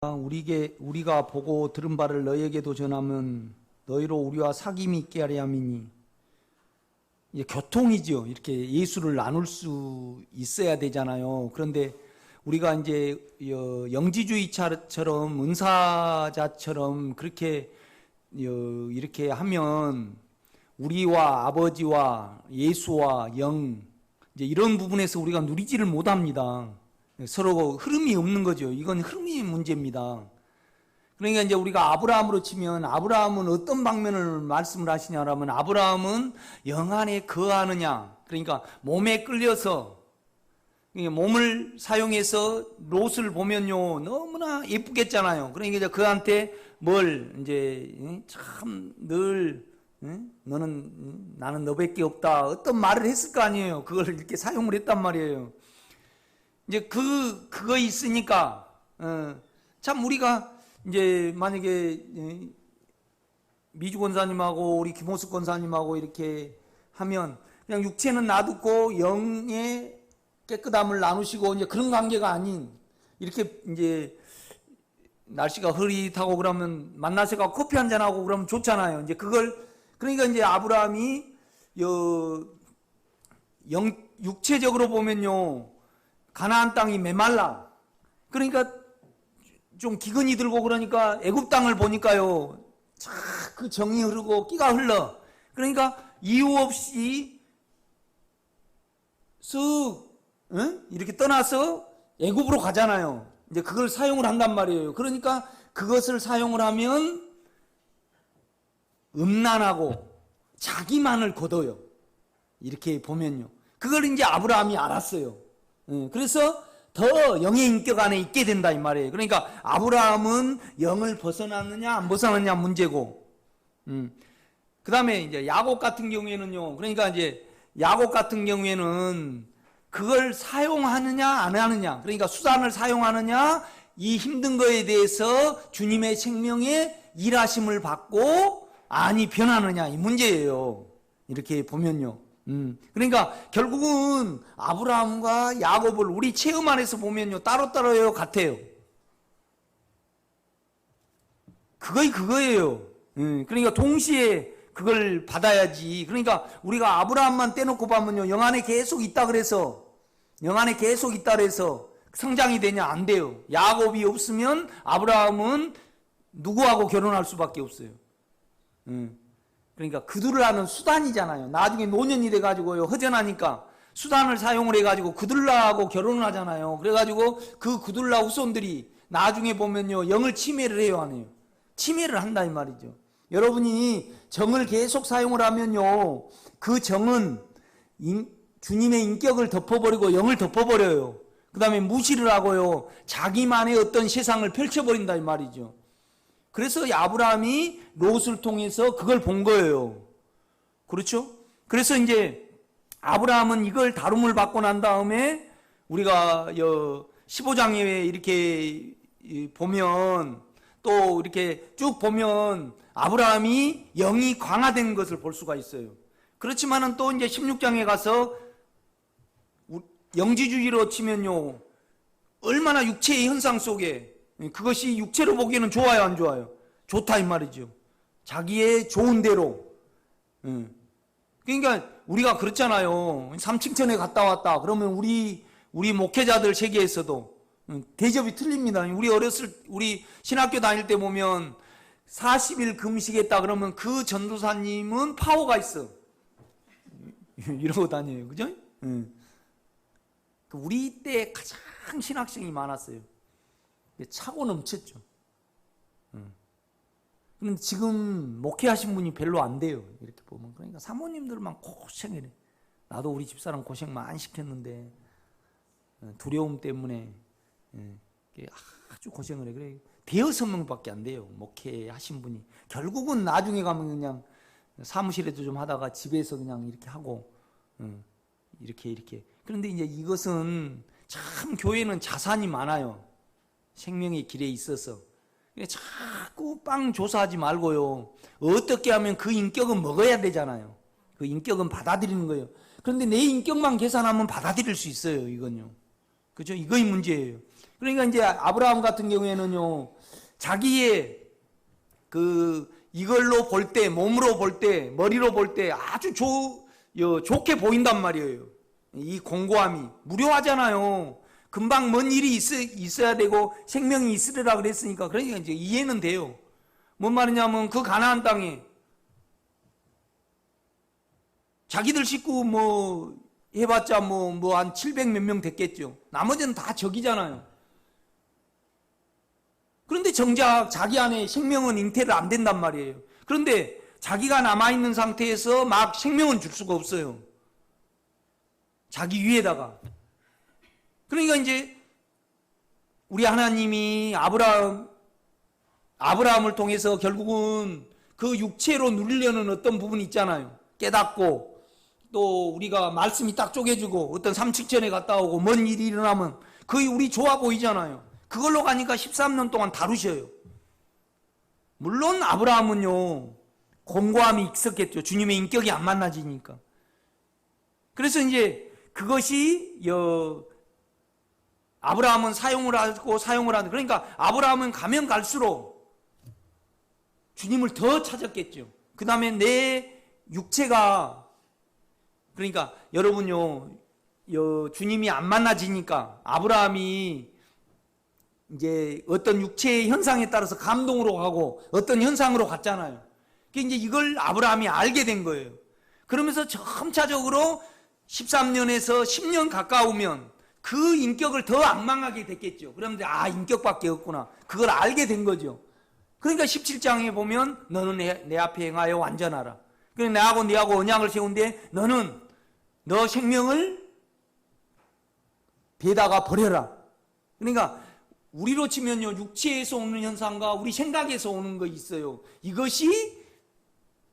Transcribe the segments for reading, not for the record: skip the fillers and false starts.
우리가 보고 들은 바를 너희에게도 전하면 너희로 우리와 사귐이 있게 하려 함이니. 이제 교통이죠. 이렇게 예수를 나눌 수 있어야 되잖아요. 그런데 우리가 이제 영지주의자처럼 은사자처럼 그렇게 이렇게 하면 우리와 아버지와 예수와 영 이제 이런 부분에서 우리가 누리지를 못합니다. 서로 흐름이 없는 거죠. 이건 흐름이 문제입니다. 그러니까 이제 우리가 아브라함으로 치면 아브라함은 어떤 방면을 말씀을 하시냐라면 아브라함은 영 안에 거하느냐. 그러니까 몸에 끌려서 몸을 사용해서 롯을 보면요 너무나 예쁘겠잖아요. 그러니까 이제 그한테 뭘 이제 참 늘 너는 나는 너밖에 없다 어떤 말을 했을 거 아니에요. 그걸 이렇게 사용을 했단 말이에요. 이제 그거 있으니까 참 우리가 이제 만약에 미주 권사님하고 우리 김호숙 권사님하고 이렇게 하면 그냥 육체는 놔두고 영의 깨끗함을 나누시고 이제 그런 관계가 아닌 이렇게 이제 날씨가 흐릿하고 그러면 만나서 가 커피 한잔 하고 그러면 좋잖아요. 이제 그걸 그러니까 이제 아브라함이 육체적으로 보면요 가나안 땅이 메말라. 그러니까 좀 기근이 들고 그러니까 애굽 땅을 보니까요 그 정이 흐르고 끼가 흘러. 그러니까 이유 없이 쓱 이렇게 떠나서 애굽으로 가잖아요. 이제 그걸 사용을 한단 말이에요. 그러니까 그것을 사용을 하면 음란하고 자기만을 거둬요. 이렇게 보면요. 그걸 이제 아브라함이 알았어요. 그래서 더 영의 인격 안에 있게 된다 이 말이에요. 그러니까 아브라함은 영을 벗어났느냐 안 벗어났느냐 문제고, 그 다음에 이제 야곱 같은 경우에는요. 그러니까 이제 야곱 같은 경우에는 그걸 사용하느냐 안 하느냐, 그러니까 수단을 사용하느냐 이 힘든 거에 대해서 주님의 생명의 일하심을 받고 아니 변하느냐 이 문제예요. 이렇게 보면요. 그러니까 결국은 아브라함과 야곱을 우리 체험 안에서 보면요 따로따로요 같아요. 그거예요. 그러니까 동시에 그걸 받아야지. 그러니까 우리가 아브라함만 떼놓고 보면요 영 안에 계속 있다 그래서 성장이 되냐 안 돼요. 야곱이 없으면 아브라함은 누구하고 결혼할 수밖에 없어요. 그러니까 그들을 하는 수단이잖아요. 나중에 노년이 돼가지고요 허전하니까 수단을 사용을 해가지고 그들하고 결혼을 하잖아요. 그래가지고 그 그들라 후손들이 나중에 보면요 영을 침해를 해요 안 해요? 침해를 한다 이 말이죠. 여러분이 정을 계속 사용을 하면요 그 정은 주님의 인격을 덮어버리고 영을 덮어버려요. 그 다음에 무시를 하고요 자기만의 어떤 세상을 펼쳐버린다 이 말이죠. 그래서 아브라함이 롯을 통해서 그걸 본 거예요. 그렇죠? 그래서 이제 아브라함은 이걸 다룸을 받고 난 다음에 우리가 15장에 이렇게 보면 또 이렇게 쭉 보면 아브라함이 영이 강화된 것을 볼 수가 있어요. 그렇지만은 또 이제 16장에 가서 영지주의로 치면요 얼마나 육체의 현상 속에 그것이 육체로 보기에는 좋아요 안 좋아요? 좋다 이 말이죠. 자기의 좋은 대로. 그러니까 우리가 그렇잖아요. 삼층천에 갔다 왔다 그러면 우리 목회자들 세계에서도 대접이 틀립니다. 우리 신학교 다닐 때 보면 40일 금식했다 그러면 그 전도사님은 파워가 있어 이러고 다녀요. 그죠? 우리 때 가장 신학생이 많았어요. 차고 넘쳤죠. 그런데 지금 목회하신 분이 별로 안 돼요. 이렇게 보면. 그러니까 사모님들만 고생을 해. 나도 우리 집사람 고생 많이 시켰는데 두려움 때문에 아주 고생을 해. 그래 대여섯 명밖에 안 돼요. 목회하신 분이. 결국은 나중에 가면 그냥 사무실에도 좀 하다가 집에서 그냥 이렇게 하고 이렇게. 그런데 이제 이것은 참 교회는 자산이 많아요. 생명의 길에 있어서 자꾸 빵 조사하지 말고요 어떻게 하면 그 인격은 먹어야 되잖아요. 그 인격은 받아들이는 거예요. 그런데 내 인격만 계산하면 받아들일 수 있어요. 이건요. 그죠? 이거의 문제예요. 그러니까 이제 아브라함 같은 경우에는요, 자기의 이걸로 볼 때, 몸으로 볼 때, 머리로 볼 때 아주 좋게 보인단 말이에요. 이 공고함이. 무료하잖아요. 금방 뭔 일이 있어야 되고 생명이 있으리라 그랬으니까. 그러니까 이제 이해는 돼요. 뭔 말이냐면 그 가나안 땅에 자기들 식구 해봤자 한 700 몇 명 됐겠죠. 나머지는 다 적이잖아요. 그런데 정작 자기 안에 생명은 잉태를 안 된단 말이에요. 그런데 자기가 남아있는 상태에서 막 생명은 줄 수가 없어요. 자기 위에다가. 그러니까 이제 우리 하나님이 아브라함을 통해서 결국은 그 육체로 누리려는 어떤 부분이 있잖아요. 깨닫고 또 우리가 말씀이 딱 쪼개지고 어떤 삼층천에 갔다 오고 뭔 일이 일어나면 거의 우리 좋아 보이잖아요. 그걸로 가니까 13년 동안 다루셔요. 물론 아브라함은요, 공고함이 있었겠죠. 주님의 인격이 안 만나지니까. 그래서 이제 그것이 아브라함은 사용을 하고 그러니까 아브라함은 가면 갈수록 주님을 더 찾았겠죠. 그 다음에 내 육체가, 그러니까 여러분요, 주님이 안 만나지니까 아브라함이 이제 어떤 육체의 현상에 따라서 감동으로 가고 어떤 현상으로 갔잖아요. 이제 이걸 아브라함이 알게 된 거예요. 그러면서 점차적으로 13년에서 10년 가까우면 그 인격을 더 악망하게 됐겠죠. 그러면 인격밖에 없구나. 그걸 알게 된 거죠. 그러니까 17장에 보면 너는 내 앞에 행하여 완전하라. 그래서 내하고 네하고 언약을 세운데 너는 너 생명을 배다가 버려라. 그러니까 우리로 치면요, 육체에서 오는 현상과 우리 생각에서 오는 거 있어요. 이것이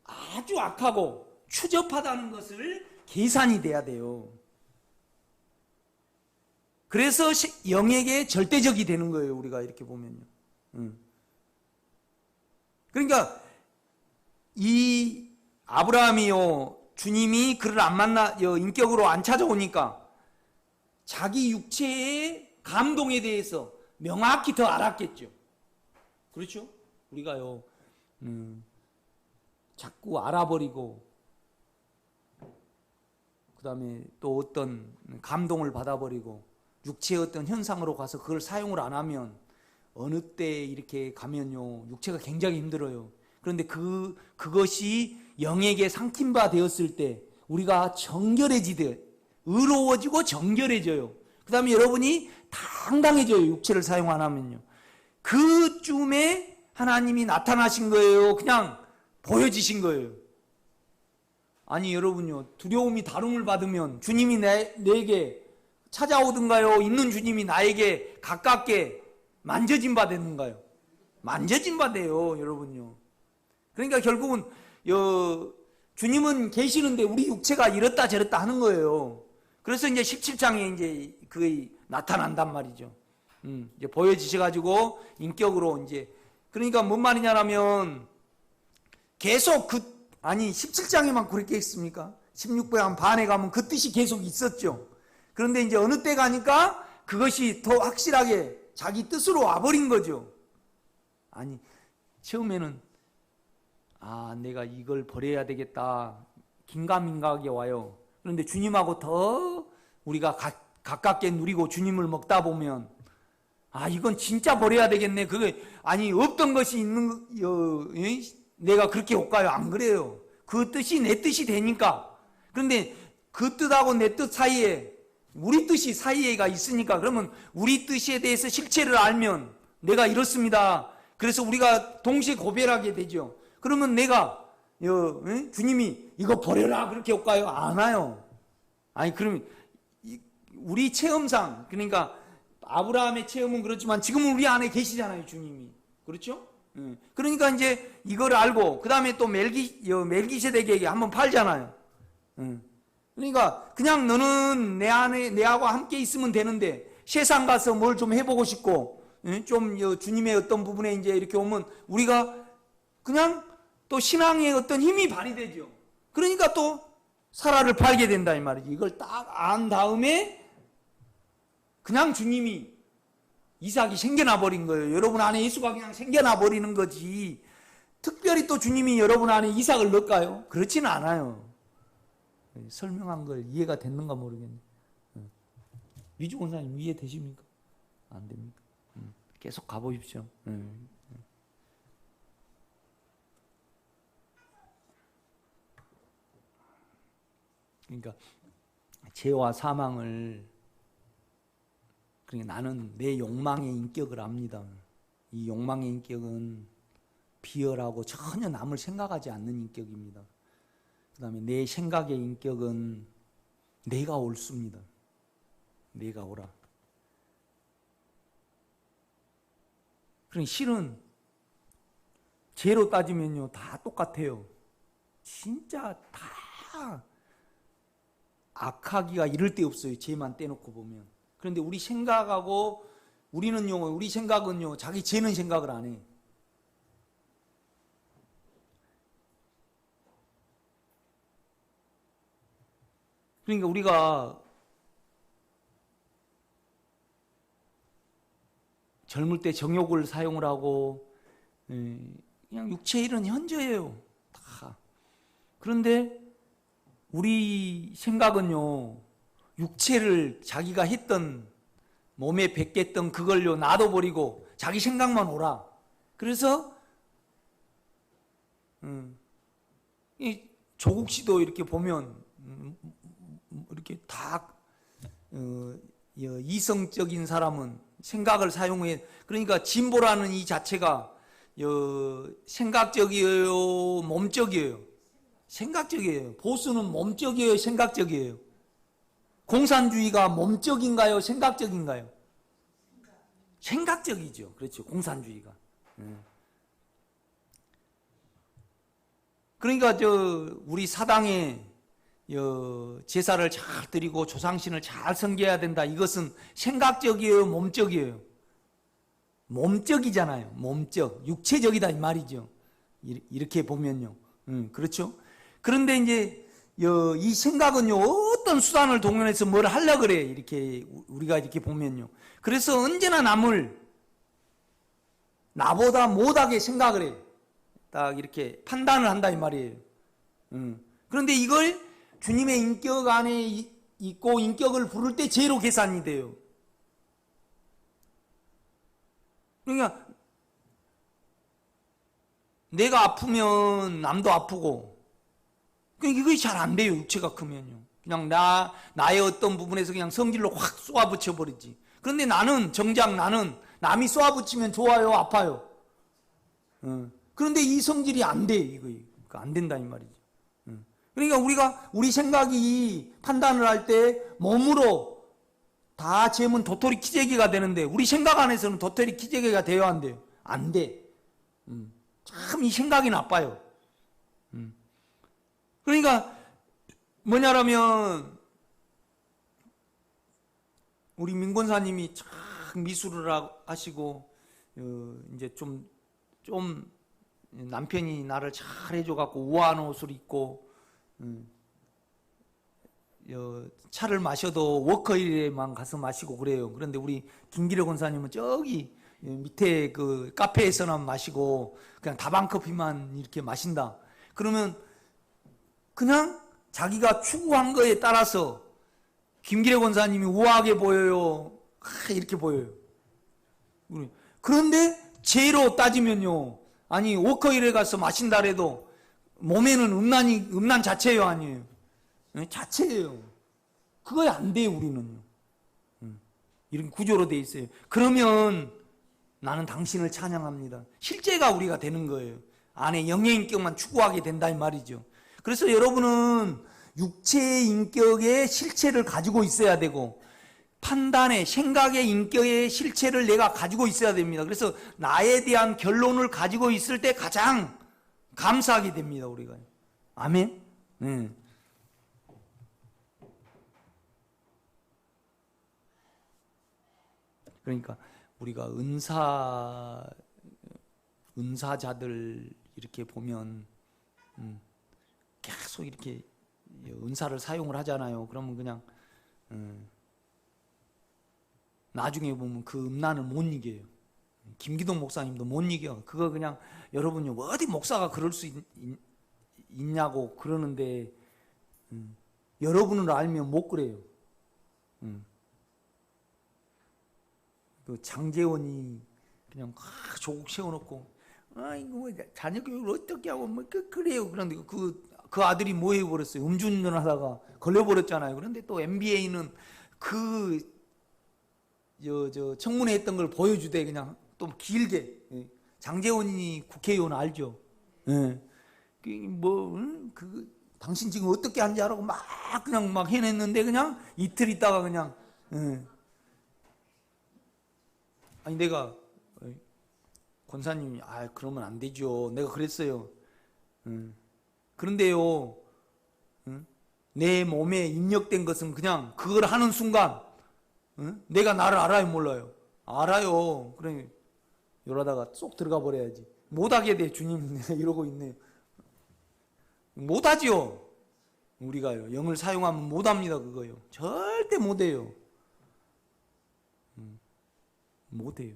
아주 악하고 추접하다는 것을 계산이 돼야 돼요. 그래서 영에게 절대적이 되는 거예요. 우리가 이렇게 보면요. 그러니까 이 아브라함이요, 주님이 그를 안 만나 인격으로 안 찾아오니까 자기 육체의 감동에 대해서 명확히 더 알았겠죠. 그렇죠? 우리가요, 자꾸 알아버리고 그 다음에 또 어떤 감동을 받아버리고 육체의 어떤 현상으로 가서 그걸 사용을 안 하면 어느 때 이렇게 가면요, 육체가 굉장히 힘들어요. 그런데 그것이 영에게 상팀바 되었을 때 우리가 정결해지듯 의로워지고 정결해져요. 그 다음에 여러분이 당당해져요. 육체를 사용 안 하면요. 그쯤에 하나님이 나타나신 거예요. 그냥 보여지신 거예요. 아니 여러분요, 두려움이 다름을 받으면 주님이 내게 찾아오든가요? 있는 주님이 나에게 가깝게 만져진 바 되는가요? 만져진 바 돼요, 여러분요. 그러니까 결국은 주님은 계시는데 우리 육체가 이렇다 저렇다 하는 거예요. 그래서 이제 17장에 이제 그게 나타난단 말이죠. 이제 보여지셔가지고 인격으로 이제, 그러니까 뭔 말이냐면 계속 17장에만 그렇게 했습니까? 16배 한 반에 가면 그 뜻이 계속 있었죠. 그런데 이제 어느 때 가니까 그것이 더 확실하게 자기 뜻으로 와버린 거죠. 아니, 처음에는 내가 이걸 버려야 되겠다, 긴가민가하게 와요. 그런데 주님하고 더 우리가 가깝게 누리고 주님을 먹다 보면 이건 진짜 버려야 되겠네. 없던 것이 있는 내가 그렇게 올까요? 안 그래요. 그 뜻이 내 뜻이 되니까. 그런데 그 뜻하고 내 뜻 사이에 우리 뜻이 사이에가 있으니까, 그러면 우리 뜻에 대해서 실체를 알면 내가 이렇습니다. 그래서 우리가 동시에 고백하게 되죠. 그러면 내가 주님이 이거 버려라 그렇게 올까요? 안 와요. 그러면 우리 체험상, 그러니까 아브라함의 체험은 그렇지만 지금은 우리 안에 계시잖아요, 주님이. 그렇죠? 그러니까 이제 이걸 알고 그 다음에 또 멜기세덱에게 한번 팔잖아요. 그러니까 그냥 너는 내 안에 내하고 함께 있으면 되는데 세상 가서 뭘 좀 해보고 싶고 좀 주님의 어떤 부분에 이제 이렇게 오면 우리가 그냥 또 신앙의 어떤 힘이 발휘되죠. 그러니까 또 사라를 팔게 된다 이 말이지. 이걸 딱 안 다음에 그냥 주님이 이삭이 생겨나 버린 거예요. 여러분 안에 예수가 그냥 생겨나 버리는 거지. 특별히 또 주님이 여러분 안에 이삭을 넣을까요? 그렇지는 않아요. 설명한 걸 이해가 됐는가 모르겠네. 위주 권사님 이해되십니까? 안 됩니까? 계속 가보십시오. 그러니까 죄와 사망을, 그러니까 나는 내 욕망의 인격을 압니다. 이 욕망의 인격은 비열하고 전혀 남을 생각하지 않는 인격입니다. 그 다음에 내 생각의 인격은 내가 옳습니다. 내가 옳아. 그러니까 실은 죄로 따지면요 다 똑같아요. 진짜 다 악하기가 이를 데 없어요. 죄만 떼놓고 보면. 그런데 우리 생각하고 우리 생각은요 자기 죄는 생각을 안 해. 그러니까 우리가 젊을 때 정욕을 사용을 하고 그냥 육체의 일은 현저해요. 다. 그런데 우리 생각은요 육체를 자기가 했던 몸에 뱉겠던 그걸요 놔둬버리고 자기 생각만 오라. 그래서 이 조국 씨도 이렇게 보면 이렇게 다 이성적인 사람은 생각을 사용해. 그러니까 진보라는 이 자체가 생각적이에요, 몸적이에요? 생각적이에요. 보수는 몸적이에요, 생각적이에요? 공산주의가 몸적인가요, 생각적인가요? 생각적이죠. 그렇죠. 공산주의가. 그러니까 우리 사당에 제사를 잘 드리고 조상신을 잘 섬겨야 된다. 이것은 생각적이에요, 몸적이에요? 몸적이잖아요. 몸적, 육체적이다 이 말이죠. 이렇게 보면요. 그렇죠. 그런데 이제 이 생각은요 어떤 수단을 동원해서 뭘 하려 그래. 이렇게 우리가 이렇게 보면요. 그래서 언제나 남을 나보다 못하게 생각을 해. 딱 이렇게 판단을 한다 이 말이에요. 그런데 이걸 주님의 인격 안에 있고 인격을 부를 때 죄로 계산이 돼요. 그러니까 내가 아프면 남도 아프고, 그러니까 이것이 잘 안 돼요. 육체가 크면요. 그냥 나의 어떤 부분에서 그냥 성질로 확 쏘아붙여 버리지. 그런데 정작 나는 남이 쏘아붙이면 좋아요, 아파요? 그런데 이 성질이 안 돼, 이거. 안 된다 이 말이죠. 그러니까 우리 생각이 판단을 할 때 몸으로 다 재면 도토리 키재기가 되는데 우리 생각 안에서는 도토리 키재기가 돼야 안 돼요? 안 돼. 참 이 생각이 나빠요. 그러니까 뭐냐라면 우리 민권사님이 참 미술을 하시고 이제 좀 남편이 나를 잘 해줘갖고 우아한 옷을 입고 차를 마셔도 워커힐에만 가서 마시고 그래요. 그런데 우리 김기래 권사님은 저기 밑에 그 카페에서나 마시고 그냥 다방커피만 이렇게 마신다. 그러면 그냥 자기가 추구한 거에 따라서 김기래 권사님이 우아하게 보여요? 이렇게 보여요. 그런데 죄로 따지면요. 아니 워커힐에 가서 마신다 해도 몸에는 음란 자체예요, 아니에요? 자체예요. 그거 안 돼요, 우리는. 이런 구조로 돼 있어요. 그러면 나는 당신을 찬양합니다. 실제가 우리가 되는 거예요. 안에 영의 인격만 추구하게 된다 이 말이죠. 그래서 여러분은 육체의 인격의 실체를 가지고 있어야 되고 판단의 생각의 인격의 실체를 내가 가지고 있어야 됩니다. 그래서 나에 대한 결론을 가지고 있을 때 가장 감사하게 됩니다, 우리가. 아멘. 그러니까 우리가 은사자들 이렇게 보면 계속 이렇게 은사를 사용을 하잖아요. 그러면 그냥 나중에 보면 그 음란을 못 이겨요. 김기동 목사님도 못 이겨. 그거 그냥 여러분이 어디 목사가 그럴 수 있냐고 그러는데 여러분을 알면 못 그래요. 그 장재원이 그냥 조국 세워놓고 이거 자녀 교육을 어떻게 하고 뭐 그래요. 그런데 그 아들이 뭐 해버렸어요? 음주운전하다가 걸려버렸잖아요. 그런데 또 MBA는 청문회 했던 걸 보여주되 그냥 또 길게. 장재원이 국회의원 알죠? 예. 당신 지금 어떻게 하는지 알고 그냥 막 해냈는데 그냥 이틀 있다가 그냥. 아니 내가 권사님이 그러면 안 되죠. 내가 그랬어요. 그런데요, 내 몸에 입력된 것은 그냥 그걸 하는 순간 내가 나를 알아요, 몰라요? 알아요. 그래 이러다가 쏙 들어가 버려야지. 못하게 돼. 주님 이러고 있네요. 못하지요. 우리가요, 영을 사용하면 못합니다. 그거요, 절대 못해요. 못해요.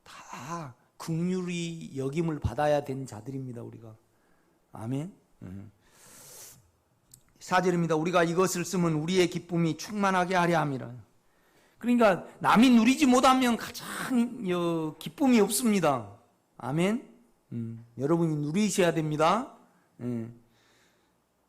다 긍휼히 여김을 받아야 되는 자들입니다, 우리가. 아멘. 4절입니다. 우리가 이것을 쓰면 우리의 기쁨이 충만하게 하려 함이라. 그러니까 남이 누리지 못하면 가장 기쁨이 없습니다. 아멘. 여러분이 누리셔야 됩니다.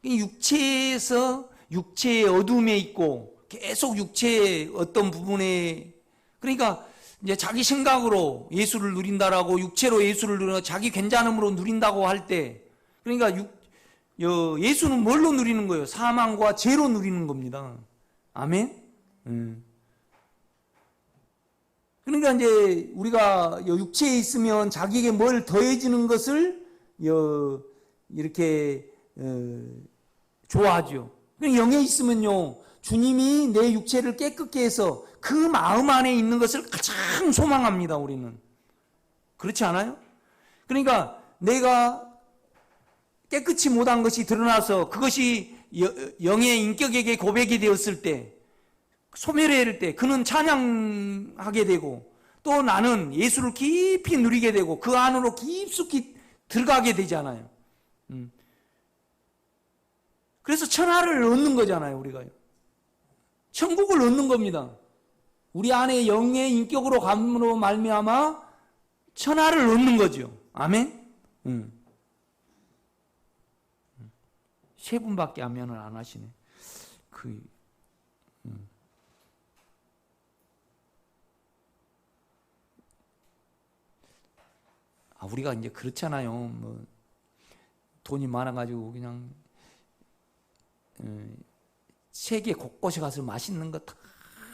육체에서 육체의 어둠에 있고 계속 육체의 어떤 부분에, 그러니까 이제 자기 생각으로 예수를 누린다라고, 육체로 예수를 누려 자기 괜찮음으로 누린다고 할 때, 그러니까 예수는 뭘로 누리는 거예요? 사망과 죄로 누리는 겁니다. 아멘. 그러니까 이제 우리가 육체에 있으면 자기에게 뭘 더해지는 것을 이렇게 좋아하죠. 영에 있으면요, 주님이 내 육체를 깨끗게 해서 그 마음 안에 있는 것을 가장 소망합니다, 우리는. 그렇지 않아요? 그러니까 내가 깨끗이 못한 것이 드러나서 그것이 영의 인격에게 고백이 되었을 때, 소멸할 때 그는 찬양하게 되고, 또 나는 예수를 깊이 누리게 되고 그 안으로 깊숙이 들어가게 되잖아요. 그래서 천하를 얻는 거잖아요, 우리가요. 천국을 얻는 겁니다. 우리 안에 영의 인격으로 감으로 말미암아 천하를 얻는 거죠. 아멘. 세 분밖에 아멘을 안 하시네. 우리가 이제 그렇잖아요. 뭐 돈이 많아가지고 그냥 세계 곳곳에 가서 맛있는 거 다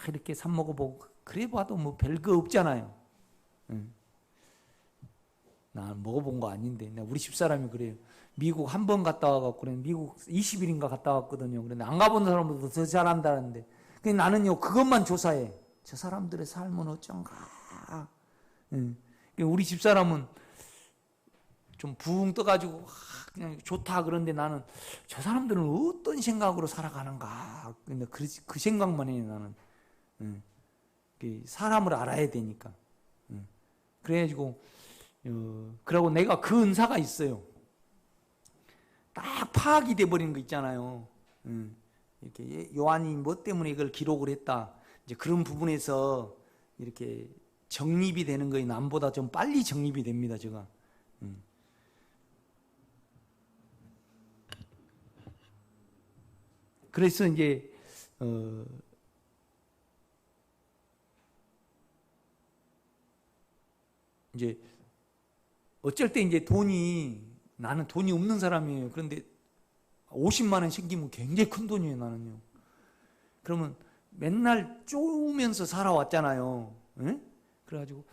이렇게 사 먹어보고 그래 봐도 뭐 별거 없잖아요. 나 먹어본 거 아닌데, 우리 집사람이 그래요. 미국 한 번 갔다 와갖고, 그래 미국 20일인가 갔다 왔거든요. 그런데 안 가본 사람보다 더 잘한다는데, 나는요 그것만 조사해. 저 사람들의 삶은 어쩐가. 우리 집사람은 좀 붕 떠가지고 그냥 좋다 그런데, 나는 저 사람들은 어떤 생각으로 살아가는가. 근데 그 생각만 해. 나는 사람을 알아야 되니까. 그래가지고 그러고 내가 그 은사가 있어요. 딱 파악이 돼버리는 거 있잖아요. 이렇게 요한이 뭐 때문에 이걸 기록을 했다, 이제 그런 부분에서 이렇게 정립이 되는 거에 남보다 좀 빨리 정립이 됩니다, 제가. 그래서 이제 어쩔 때 이제 나는 돈이 없는 사람이에요. 그런데 50만 원 생기면 굉장히 큰 돈이에요, 나는요. 그러면 맨날 쪼으면서 살아왔잖아요. 그래가지고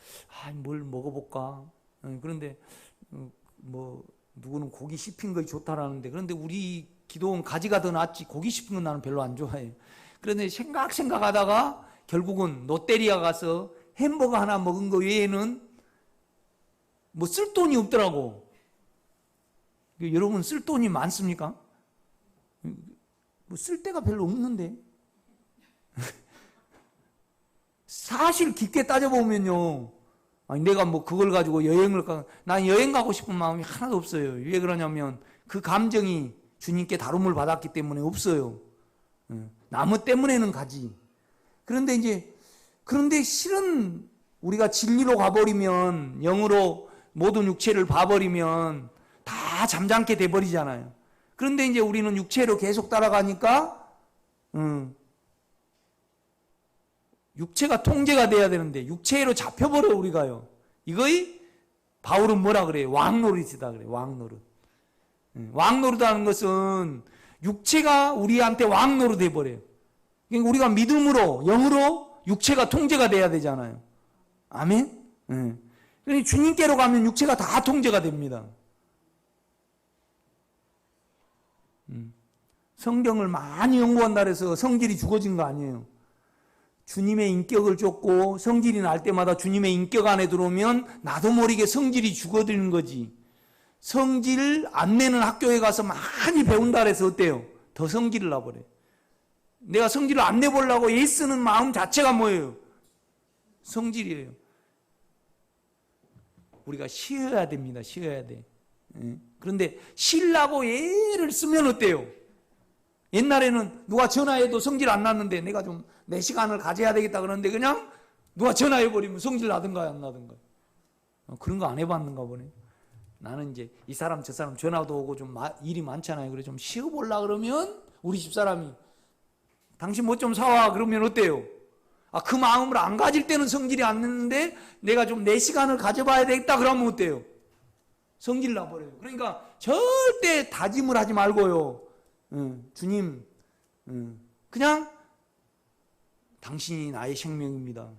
뭘 먹어볼까. 그런데 뭐 누구는 고기 씹힌 거 좋다라는데, 그런데 우리 기도원 가지가 더 낫지 고기 씹힌 건 나는 별로 안 좋아해요. 그런데 생각하다가 결국은 롯데리아 가서 햄버거 하나 먹은 거 외에는 뭐 쓸 돈이 없더라고. 여러분 쓸 돈이 많습니까? 뭐 쓸 데가 별로 없는데. 사실 깊게 따져보면요. 아니, 내가 뭐 그걸 가지고 여행을 난 여행 가고 싶은 마음이 하나도 없어요. 왜 그러냐면 그 감정이 주님께 다룸을 받았기 때문에 없어요. 나무 때문에는 가지. 그런데 실은 우리가 진리로 가버리면, 영으로 모든 육체를 봐버리면 다 잠잠게 돼버리잖아요. 그런데 이제 우리는 육체로 계속 따라가니까, 육체가 통제가 돼야 되는데, 육체로 잡혀버려, 우리가요. 이거의, 바울은 뭐라 그래요? 왕노릇이다 그래요, 왕노릇. 왕노릇하는 것은 육체가 우리한테 왕노릇 해버려요. 그러니까 우리가 믿음으로, 영으로 육체가 통제가 돼야 되잖아요. 아멘? 그러니까 주님께로 가면 육체가 다 통제가 됩니다. 성경을 많이 연구한다 해서 성질이 죽어진 거 아니에요. 주님의 인격을 쫓고 성질이 날 때마다 주님의 인격 안에 들어오면 나도 모르게 성질이 죽어드는 거지. 성질 안 내는 학교에 가서 많이 배운다 해서 어때요? 더 성질을 나버려요. 내가 성질을 안 내보려고 애쓰는 마음 자체가 뭐예요? 성질이에요. 우리가 쉬어야 됩니다. 쉬어야 돼. 그런데 쉬려고 애를 쓰면 어때요? 옛날에는 누가 전화해도 성질 안 났는데 내가 좀 내 시간을 가져야 되겠다 그러는데 그냥 누가 전화해버리면 성질 나든가요, 안 나든가요? 그런 거 안 해봤는가 보네. 나는 이제 이 사람 저 사람 전화도 오고 좀 일이 많잖아요. 그래 좀 쉬어보려고 그러면 우리 집사람이 당신 뭐 좀 사와 그러면 어때요? 그 마음을 안 가질 때는 성질이 안 났는데 내가 좀 내 시간을 가져봐야 되겠다 그러면 어때요? 성질 나버려요. 그러니까 절대 다짐을 하지 말고요. 주님, 그냥 당신이 나의 생명입니다.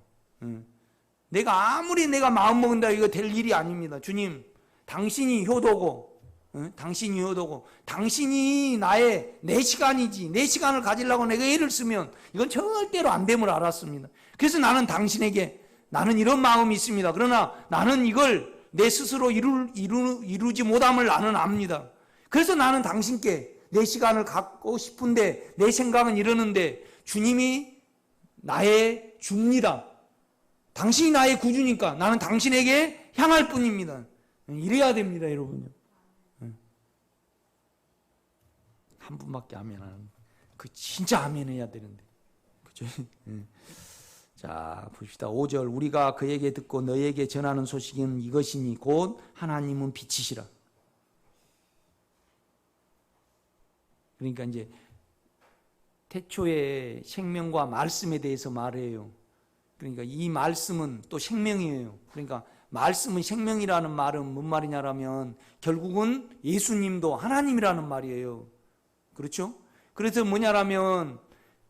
내가 아무리 내가 마음먹은다 이거 될 일이 아닙니다. 주님, 당신이 효도고, 당신이 효도고, 당신이 내 시간이지, 내 시간을 가지려고 내가 애를 쓰면 이건 절대로 안 됨을 알았습니다. 그래서 나는 당신에게, 나는 이런 마음이 있습니다. 그러나 나는 이걸 내 스스로 이루지 못함을 나는 압니다. 그래서 나는 당신께 내 시간을 갖고 싶은데 내 생각은 이러는데 주님이 나의 주입니다. 당신이 나의 구주니까 나는 당신에게 향할 뿐입니다. 이래야 됩니다, 여러분요. 한 분밖에 아멘 안 하는 그 진짜 아멘 해야 되는데. 그죠? 자, 봅시다. 5절. 우리가 그에게 듣고 너에게 전하는 소식은 이것이니 곧 하나님은 빛이시라. 그러니까 이제 태초의 생명과 말씀에 대해서 말해요. 그러니까 이 말씀은 또 생명이에요. 그러니까 말씀은 생명이라는 말은 뭔 말이냐라면 결국은 예수님도 하나님이라는 말이에요. 그렇죠? 그래서 뭐냐라면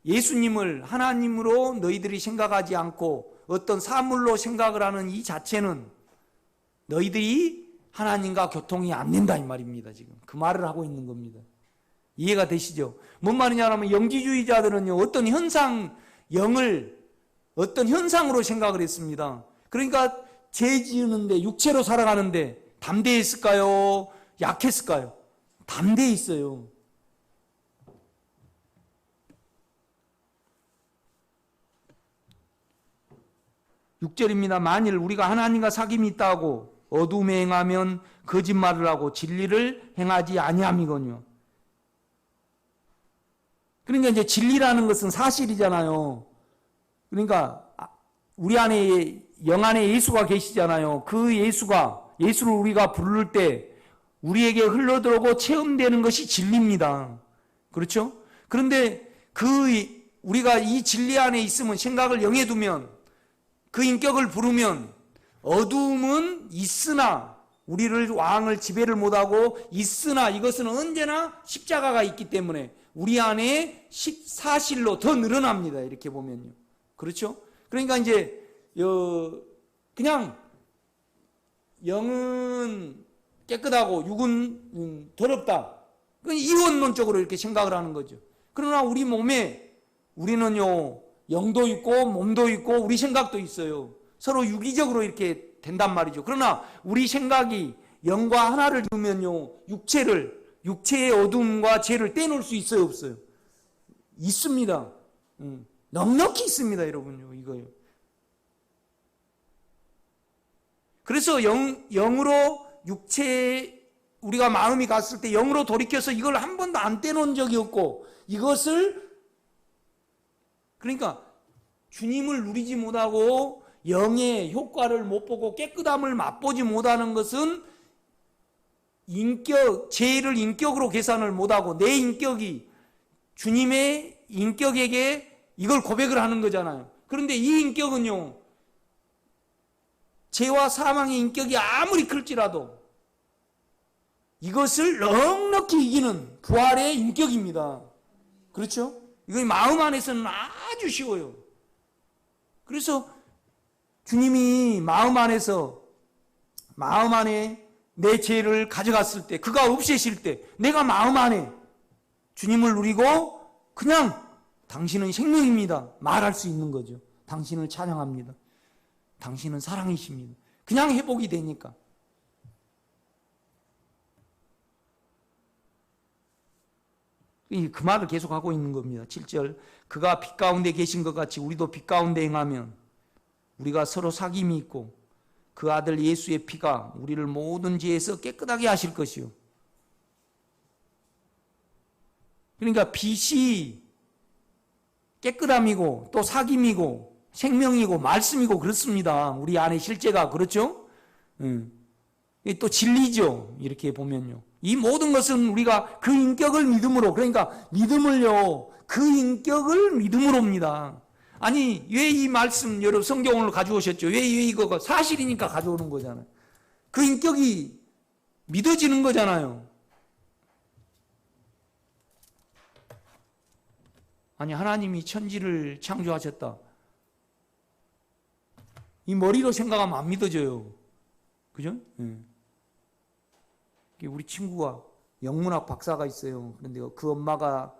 예수님을 하나님으로 너희들이 생각하지 않고 어떤 사물로 생각을 하는 이 자체는 너희들이 하나님과 교통이 안 된다 이 말입니다. 지금 그 말을 하고 있는 겁니다. 이해가 되시죠? 뭔 말이냐면 영지주의자들은요 어떤 어떤 현상으로 생각을 했습니다. 그러니까 죄 지으는데 육체로 살아가는데 담대했을까요? 약했을까요? 담대해 있어요. (6절입니다) 만일 우리가 하나님과 사귐이 있다고 어둠에 행하면 거짓말을 하고 진리를 행하지 아니함이거니와. 그러니까 이제 진리라는 것은 사실이잖아요. 그러니까 우리 안에 영 안에 예수가 계시잖아요. 그 예수를 우리가 부를 때 우리에게 흘러들어오고 체험되는 것이 진리입니다. 그렇죠? 그런데 우리가 이 진리 안에 있으면 생각을 영에 두면 그 인격을 부르면 어두움은 있으나 우리를 왕을 지배를 못하고 있으나 이것은 언제나 십자가가 있기 때문에 우리 안에 사실로 더 늘어납니다. 이렇게 보면요. 그렇죠? 그러니까 이제 그냥 영은 깨끗하고 육은 더럽다. 이원론적으로 이렇게 생각을 하는 거죠. 그러나 우리 몸에 우리는요 영도 있고 몸도 있고 우리 생각도 있어요. 서로 유기적으로 이렇게 된단 말이죠. 그러나 우리 생각이 영과 하나를 두면요 육체의 어둠과 죄를 떼놓을 수 있어요, 없어요? 있습니다. 넉넉히 있습니다, 여러분요. 이거요. 그래서 영으로 육체 우리가 마음이 갔을 때 영으로 돌이켜서 이걸 한 번도 안 떼놓은 적이 없고 이것을 그러니까 주님을 누리지 못하고 영의 효과를 못 보고 깨끗함을 맛보지 못하는 것은 죄를 인격으로 계산을 못하고 내 인격이 주님의 인격에게 이걸 고백을 하는 거잖아요. 그런데 이 인격은요, 죄와 사망의 인격이 아무리 클지라도 이것을 넉넉히 이기는 부활의 인격입니다. 그렇죠? 이거 마음 안에서는 아주 쉬워요. 그래서 주님이 마음 안에 내 죄를 가져갔을 때, 그가 없애실 때, 내가 마음 안에 주님을 누리고 그냥 당신은 생명입니다. 말할 수 있는 거죠. 당신을 찬양합니다. 당신은 사랑이십니다. 그냥 회복이 되니까. 그 말을 계속하고 있는 겁니다. 7절 그가 빛 가운데 계신 것 같이 우리도 빛 가운데 행하면 우리가 서로 사귐이 있고 그 아들 예수의 피가 우리를 모든 죄에서 깨끗하게 하실 것이요. 그러니까 빛이 깨끗함이고 또 사귐이고 생명이고 말씀이고 그렇습니다. 우리 안에 실제가 그렇죠? 또 진리죠. 이렇게 보면요. 이 모든 것은 우리가 그 인격을 믿음으로, 그러니까 믿음을요, 그 인격을 믿음으로입니다. 아니 왜 이 말씀 여러분 성경을 가져오셨죠? 왜 이거가 사실이니까 가져오는 거잖아요. 그 인격이 믿어지는 거잖아요. 아니 하나님이 천지를 창조하셨다. 이 머리로 생각하면 안 믿어져요. 그죠? 우리 친구가 영문학 박사가 있어요. 그런데 그 엄마가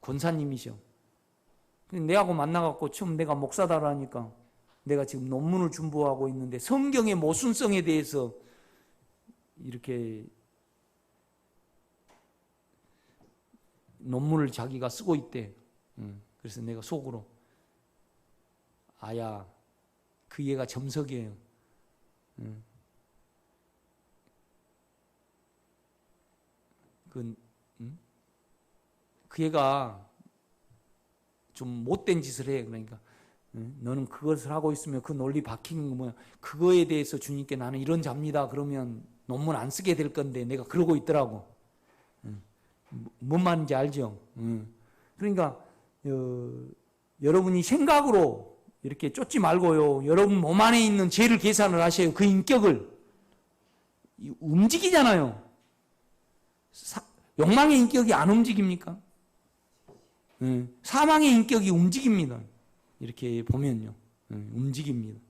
권사님이셔. 내하고 만나갖고 처음 내가 목사다라니까 내가 지금 논문을 준비하고 있는데 성경의 모순성에 대해서 이렇게 논문을 자기가 쓰고 있대. 그래서 내가 속으로 아야 그 얘가 점석이에요. 그 얘가 좀 못된 짓을 해. 그러니까 너는 그것을 하고 있으면 그 논리 박히는 거 뭐야. 그거에 대해서 주님께 나는 이런 자입니다. 그러면 논문 안 쓰게 될 건데 내가 그러고 있더라고. 뭔 말인지 알죠? 그러니까 여러분이 생각으로 이렇게 쫓지 말고요. 여러분 몸 안에 있는 죄를 계산을 하셔요. 그 인격을 움직이잖아요. 욕망의 인격이 안 움직입니까? 사망의 인격이 움직입니다. 이렇게 보면요. 움직입니다.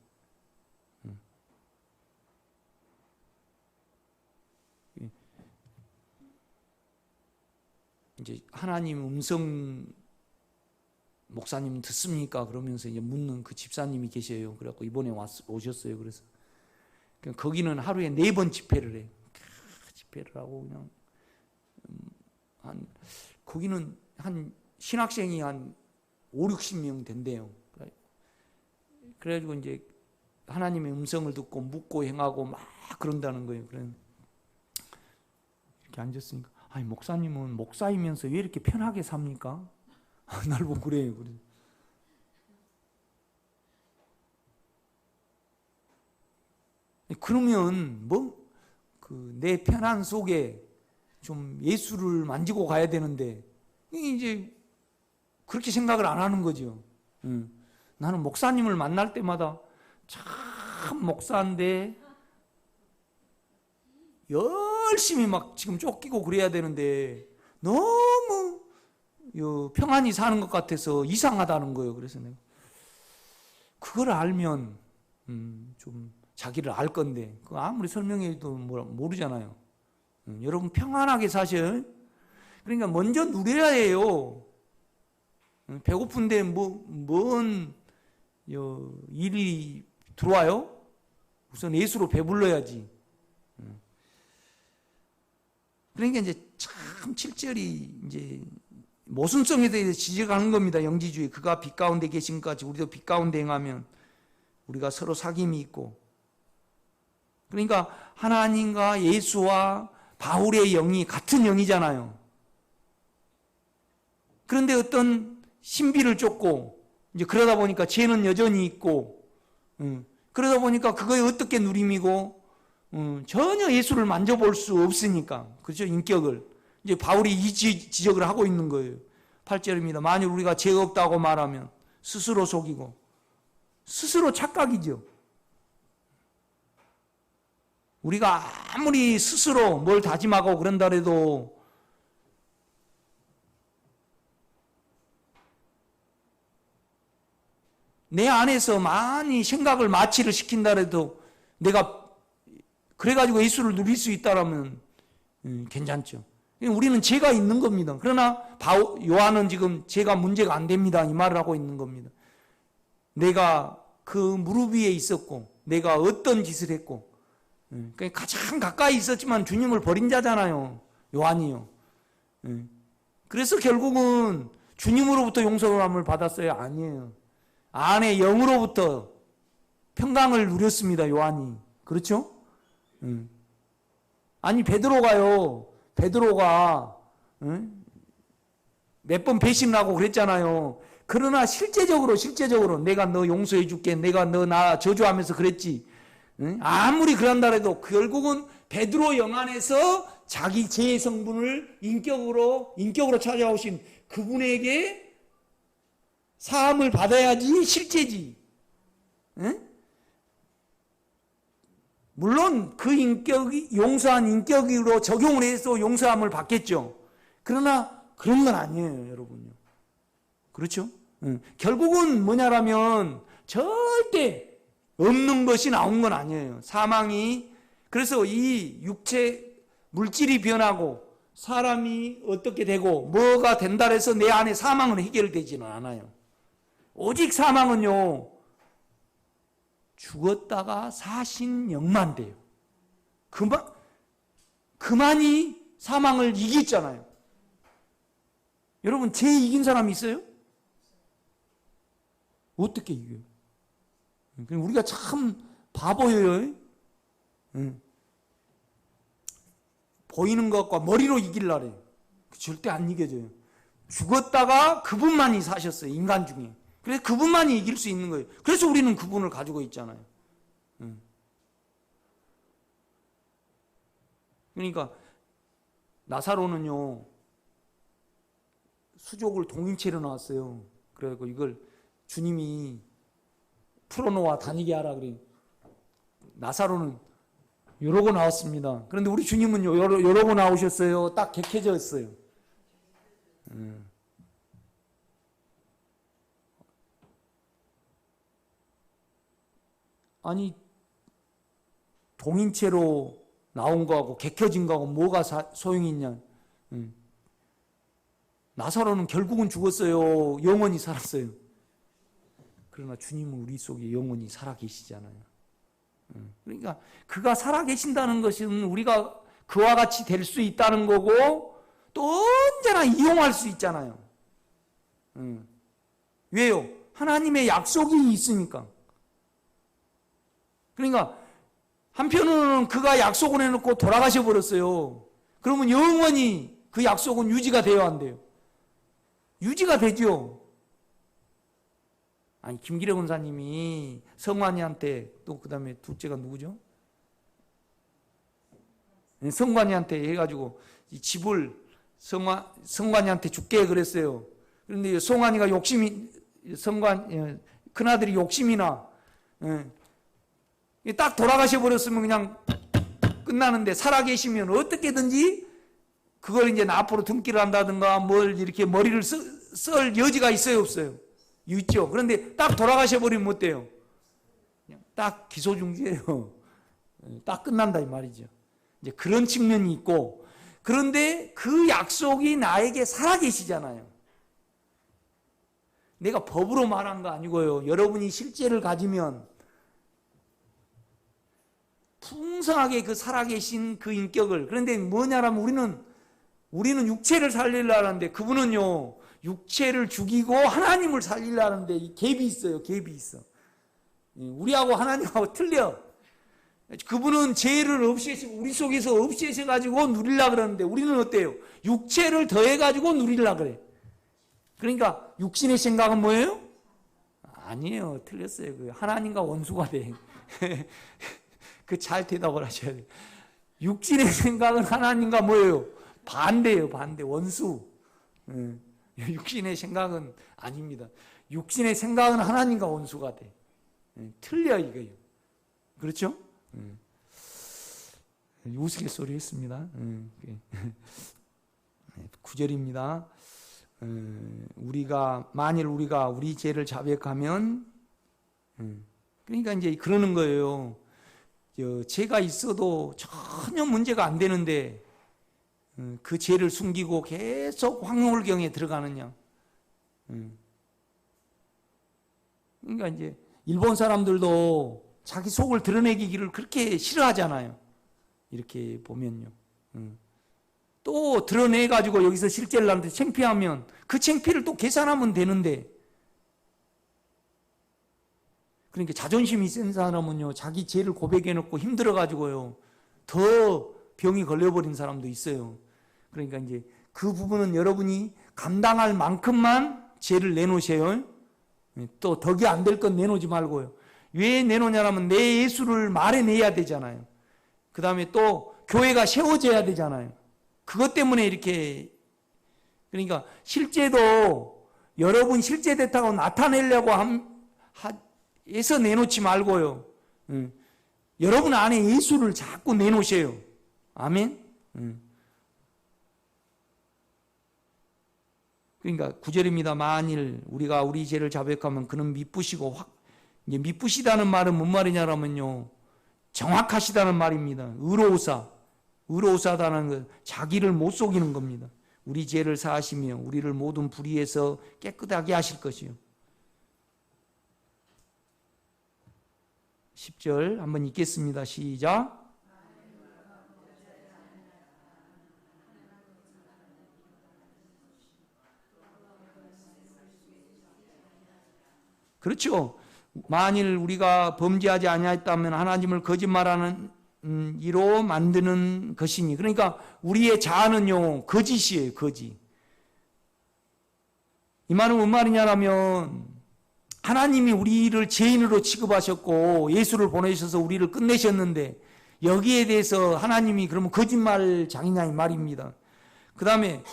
이제 하나님 음성 목사님 듣습니까? 그러면서 이제 묻는 그 집사님이 계셔요. 그래갖고 이번에 오셨어요. 그래서 거기는 하루에 4번 집회를 해. 집회를 하고 그냥 거기는 한 신학생이 한 5, 60명 된대요. 그래가지고 이제 하나님의 음성을 듣고 묻고 행하고 막 그런다는 거예요. 그래 이렇게 앉았으니까 아니 목사님은 목사이면서 왜 이렇게 편하게 삽니까? 날 보고 그래요. 그래. 그러면 뭐 그 내 편안 속에 좀 예수를 만지고 가야 되는데 이제 그렇게 생각을 안 하는 거죠. 나는 목사님을 만날 때마다 참 목사인데 열심히 막 지금 쫓기고 그래야 되는데 너무 평안히 사는 것 같아서 이상하다는 거예요. 그래서 내가 그걸 알면 좀 자기를 알 건데 그거 아무리 설명해도 모르잖아요. 여러분 평안하게 사셔요. 그러니까 먼저 누려야 해요. 배고픈데 뭔 일이 들어와요? 우선 예수로 배불러야지. 그러니까 이제 참 7절이 이제 모순성에 대해서 지적하는 겁니다. 영지주의. 그가 빛 가운데 계신 것 같이 우리도 빛 가운데 행하면 우리가 서로 사귐이 있고. 그러니까 하나님과 예수와 바울의 영이 같은 영이잖아요. 그런데 어떤 신비를 쫓고 이제 그러다 보니까 죄는 여전히 있고, 그러다 보니까 그거에 어떻게 누림이고, 전혀 예수를 만져볼 수 없으니까, 그렇죠? 인격을. 이제 바울이 이 지적을 하고 있는 거예요. 8절입니다. 만일 우리가 죄 없다고 말하면 스스로 속이고, 스스로 착각이죠. 우리가 아무리 스스로 뭘 다짐하고 그런다 해도 내 안에서 많이 생각을 마취를 시킨다 해도 내가 그래가지고 예수를 누릴 수 있다라면 괜찮죠. 우리는 죄가 있는 겁니다. 그러나 요한은 지금 죄가 문제가 안 됩니다. 이 말을 하고 있는 겁니다. 내가 그 무릎 위에 있었고 내가 어떤 짓을 했고 가장 가까이 있었지만 주님을 버린 자잖아요. 요한이요. 그래서 결국은 주님으로부터 용서함을 받았어요? 아니에요. 안에 영으로부터 평강을 누렸습니다. 요한이. 그렇죠? 아니 베드로가 몇 번 배신하고 그랬잖아요. 그러나 실제적으로 내가 너 용서해 줄게, 내가 너 나 저주하면서 그랬지. 아무리 그런다 해도 결국은 베드로 영 안에서 자기 죄의 성분을 인격으로 찾아오신 그분에게 사함을 받아야지 실제지. 물론 그 인격이 용서한 인격으로 적용을 해서 용서함을 받겠죠. 그러나 그런 건 아니에요, 여러분요. 그렇죠? 결국은 뭐냐라면 절대 없는 것이 나온 건 아니에요. 사망이. 그래서 이 육체 물질이 변하고 사람이 어떻게 되고 뭐가 된다 해서 내 안에 사망은 해결되지는 않아요. 오직 사망은요, 죽었다가 사신 영만 돼요. 그만이 사망을 이겼잖아요. 여러분, 죄 이긴 사람이 있어요? 어떻게 이겨요? 우리가 참 바보예요. 보이는 것과 머리로 이길라래. 절대 안 이겨져요. 죽었다가 그분만이 사셨어요. 인간 중에. 그래서 그분만이 이길 수 있는 거예요. 그래서 우리는 그분을 가지고 있잖아요. 그러니까 나사로는요, 수족을 동인체로 나왔어요. 그래서 이걸 주님이 풀어놓아 다니게 하라 그래요. 나사로는 이러고 나왔습니다. 그런데 우리 주님은요, 이러고 나오셨어요. 딱 객해져 있어요. 아니, 동인체로 나온 거하고 객혀진 거하고 뭐가 소용이 있냐. 나사로는 결국은 죽었어요. 영원히 살았어요. 그러나 주님은 우리 속에 영원히 살아계시잖아요. 그러니까 그가 살아계신다는 것은 우리가 그와 같이 될 수 있다는 거고 또 언제나 이용할 수 있잖아요. 왜요? 하나님의 약속이 있으니까. 그러니까 한편으로는 그가 약속을 해놓고 돌아가셔 버렸어요. 그러면 영원히 그 약속은 유지가 되어야 한대요. 유지가 되죠. 아니, 김기래 권사님이 성관이한테, 또 그 다음에 둘째가 누구죠? 성관이한테 해가지고 이 집을 성관이한테 줄게 그랬어요. 그런데 성관이가 큰아들이 욕심이나 딱 돌아가셔 버렸으면 그냥 끝나는데, 살아계시면 어떻게든지 그걸 이제 앞으로 등기를 한다든가 뭘 이렇게 머리를 쓸 여지가 있어요, 없어요? 있죠. 그런데 딱 돌아가셔 버리면 어때요? 그냥 딱 기소중지예요. 딱 끝난다 이 말이죠. 이제 그런 측면이 있고, 그런데 그 약속이 나에게 살아계시잖아요. 내가 법으로 말한 거 아니고요. 여러분이 실제를 가지면 풍성하게 그 살아계신 그 인격을, 그런데 뭐냐라면 우리는 육체를 살리려 하는데 그분은요, 육체를 죽이고 하나님을 살리려 하는데 이 갭이 있어요. 갭이 있어. 우리하고 하나님하고 틀려. 그분은 죄를 우리 속에서 없애셔가지고 누리려고 그러는데 우리는 어때요? 육체를 더해가지고 누리려고 그래. 그러니까 육신의 생각은 뭐예요? 아니에요. 틀렸어요. 그 하나님과 원수가 돼. 그 잘 대답을 하셔야 돼요. 육신의 생각은 하나님과 뭐예요? 반대예요. 반대. 원수. 육신의 생각은 아닙니다. 육신의 생각은 하나님과 원수가 돼. 틀려 이거예요. 그렇죠? 우스갯소리 했습니다. 9절입니다. 만일 우리가 우리 죄를 자백하면, 그러니까 이제 그러는 거예요. 죄가 있어도 전혀 문제가 안 되는데 그 죄를 숨기고 계속 황홀경에 들어가느냐. 그러니까 이제 일본 사람들도 자기 속을 드러내기를 그렇게 싫어하잖아요. 이렇게 보면요. 또 드러내가지고 여기서 실제를 하는데 창피하면 그 창피를 또 계산하면 되는데, 그러니까 자존심이 센 사람은요, 자기 죄를 고백해놓고 힘들어가지고요, 더 병이 걸려버린 사람도 있어요. 그러니까 이제 그 부분은 여러분이 감당할 만큼만 죄를 내놓으세요. 또 덕이 안 될 건 내놓지 말고요. 왜 내놓냐면 내 예수를 말해내야 되잖아요. 그 다음에 또 교회가 세워져야 되잖아요. 그것 때문에 이렇게, 그러니까 실제도 여러분 실제 됐다고 나타내려고 해서 내놓지 말고요. 여러분 안에 예수를 자꾸 내놓으세요. 아멘. 그러니까 9절입니다. 만일 우리가 우리 죄를 자백하면 그는 미쁘시고 이제 미쁘시다는 말은 뭔 말이냐면요, 정확하시다는 말입니다. 의로우사다는 것, 자기를 못 속이는 겁니다. 우리 죄를 사하시며 우리를 모든 불의에서 깨끗하게 하실 것이요. 10절 한번 읽겠습니다. 시작. 그렇죠. 만일 우리가 범죄하지 아니하였다면 하나님을 거짓말하는 이로 만드는 것이니. 그러니까 우리의 자아는요, 거짓이에요. 거짓. 이 말은 뭔 말이냐면 하나님이 우리를 죄인으로 취급하셨고 예수를 보내셔서 우리를 끝내셨는데 여기에 대해서 하나님이 그러면 거짓말장이냐 이 말입니다. 그 다음에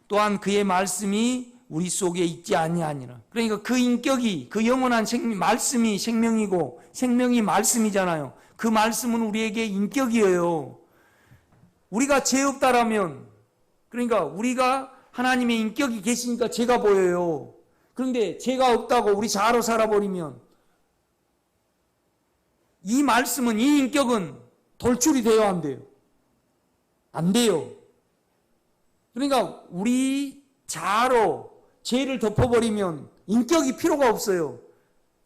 또한 그의 말씀이 우리 속에 있지 아니하니라. 그러니까 그 인격이, 그 영원한 말씀이 생명이고 생명이 말씀이잖아요. 그 말씀은 우리에게 인격이에요. 우리가 죄 없다라면, 그러니까 우리가 하나님의 인격이 계시니까 죄가 보여요. 그런데 죄가 없다고 우리 자아로 살아버리면 이 말씀은, 이 인격은 돌출이 돼야 안 돼요. 안 돼요. 그러니까 우리 자아로 죄를 덮어버리면 인격이 필요가 없어요.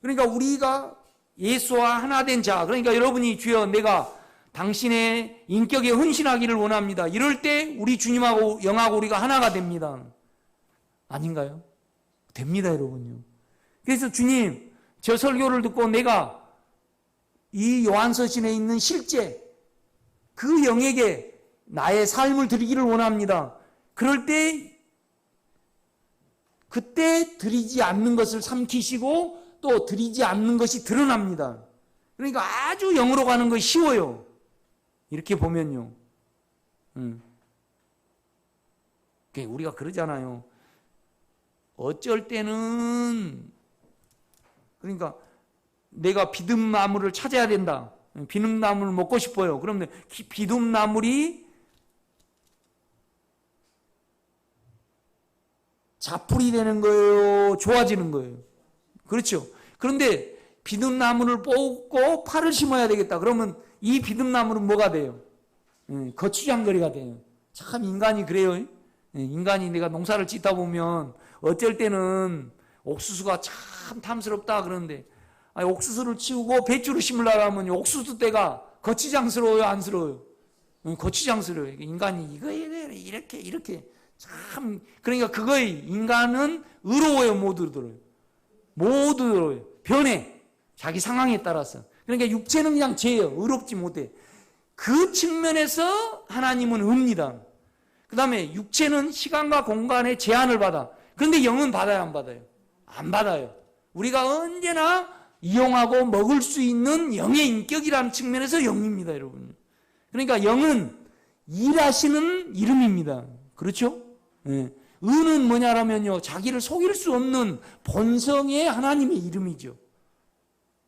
그러니까 우리가 예수와 하나 된 자, 그러니까 여러분이 주여 내가 당신의 인격에 헌신하기를 원합니다. 이럴 때 우리 주님하고 영하고 우리가 하나가 됩니다. 아닌가요? 됩니다, 여러분요. 그래서 주님, 저 설교를 듣고 내가 이 요한서신에 있는 실제 그 영에게 나의 삶을 드리기를 원합니다. 그럴 때 그때 드리지 않는 것을 삼키시고 또 드리지 않는 것이 드러납니다. 그러니까 아주 영으로 가는 것이 쉬워요. 이렇게 보면요. 우리가 그러잖아요. 어쩔 때는, 그러니까 내가 비듬나무를 찾아야 된다. 비듬나무를 먹고 싶어요. 그러면 비듬나물이 자풀이 되는 거예요? 좋아지는 거예요? 그렇죠. 그런데 비듬나무를 뽑고 파를 심어야 되겠다. 그러면 이 비듬나무는 뭐가 돼요? 거추장거리가 돼요. 참 인간이 그래요. 인간이 내가 농사를 짓다 보면 어쩔 때는 옥수수가 참 탐스럽다 그러는데, 아니, 옥수수를 치우고 배추를 심으려고 하면 옥수수 때가 거추장스러워요, 안스러워요? 거추장스러워요. 인간이 이렇게 참, 그러니까 그거의 인간은 의로워요, 모두 들어요. 모두 들어요. 변해. 자기 상황에 따라서. 그러니까 육체는 그냥 죄예요. 의롭지 못해. 그 측면에서 하나님은 의입니다. 그 다음에 육체는 시간과 공간의 제한을 받아. 그런데 영은 받아요, 안 받아요? 안 받아요. 우리가 언제나 이용하고 먹을 수 있는 영의 인격이라는 측면에서 영입니다, 여러분. 그러니까 영은 일하시는 이름입니다. 그렇죠? 예. 의는 뭐냐라면요, 자기를 속일 수 없는 본성의 하나님의 이름이죠.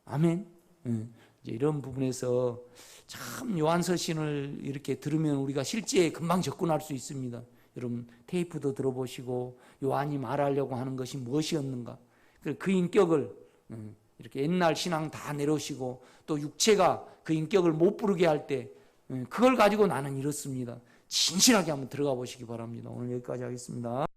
아멘. 예. 이제 이런 부분에서 참 요한서신을 이렇게 들으면 우리가 실제에 금방 접근할 수 있습니다. 여러분 테이프도 들어보시고 요한이 말하려고 하는 것이 무엇이었는가, 그 인격을 이렇게 옛날 신앙 다 내려오시고 또 육체가 그 인격을 못 부르게 할 때 그걸 가지고 나는 이렇습니다. 진실하게 한번 들어가 보시기 바랍니다. 오늘 여기까지 하겠습니다.